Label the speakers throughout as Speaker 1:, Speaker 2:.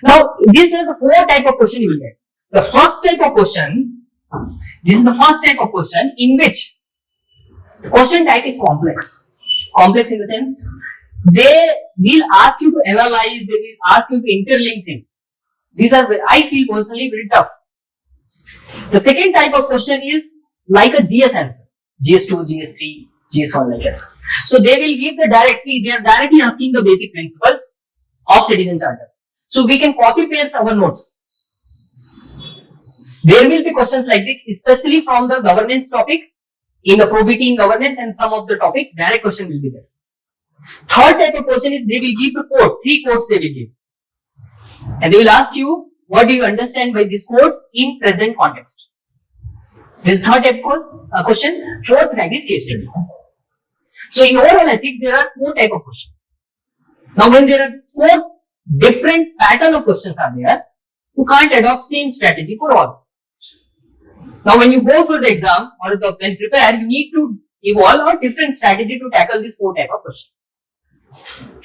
Speaker 1: Now, these are the 4 type of question you will get. The first type of question, this is the first type of question in which the question type is complex. Complex in the sense, they will ask you to analyze, they will ask you to interlink things. These are, I feel personally, very tough. The second type of question is like a GS answer. GS2, GS3, GS1 like that. So they will give the direct, see, they are directly asking the basic principles of Citizen Charter. So we can copy paste our notes. There will be questions like this, especially from the governance topic, in the probity in governance and some of the topic, direct question will be there. Third type of question is they will give the quote, 3 quotes they will give. And they will ask you, what do you understand by these quotes in present context? This is third type of question. Fourth type is case study. So in overall ethics, there are 4 type of questions. Now when there are 4 different pattern of questions are there, you can't adopt same strategy for all. Now when you go for the exam or when prepare, you need to evolve a different strategy to tackle this 4 type of question.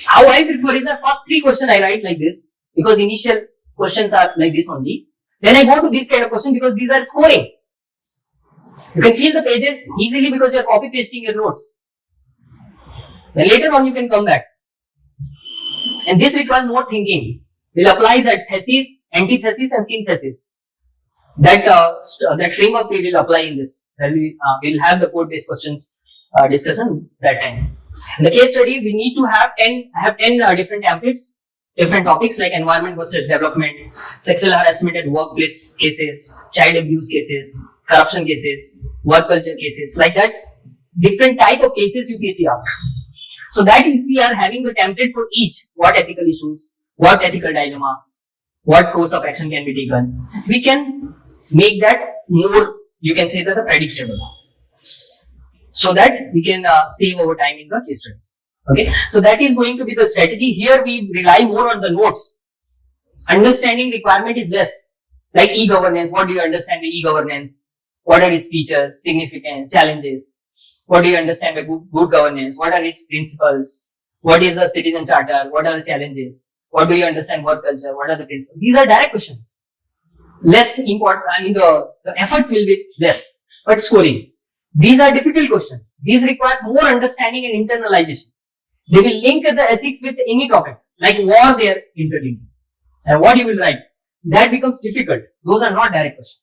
Speaker 1: How I prefer is the first 3 questions I write like this, because initial questions are like this only. Then I go to this kind of question because these are scoring. You can fill the pages easily because you are copy pasting your notes. Then later on you can come back. And this requires more thinking. We'll apply that thesis, antithesis and synthesis. That framework we will apply in this. Then we'll have the code-based questions discussion that time. In the case study, we need to have 10 different templates, different topics like environment versus development, sexual harassment at workplace cases, child abuse cases, corruption cases, work culture cases, like that. Different type of cases UPSC asks. So that if we are having the template for each, what ethical issues, what ethical dilemma, what course of action can be taken, we can make that more, you can say that predictable. So that we can save our time in the case studies. Okay. So that is going to be the strategy. Here we rely more on the notes. Understanding requirement is less. Like e-governance, what do you understand by e-governance? What are its features, significance, challenges? What do you understand by good governance? What are its principles? What is a citizen charter? What are the challenges? What do you understand work culture? What are the principles? These are direct questions. Less important, I mean the efforts will be less, but scoring. These are difficult questions. These requires more understanding and internalization. They will link the ethics with any topic, like war they are interlinking. And what you will write, that becomes difficult. Those are not direct questions.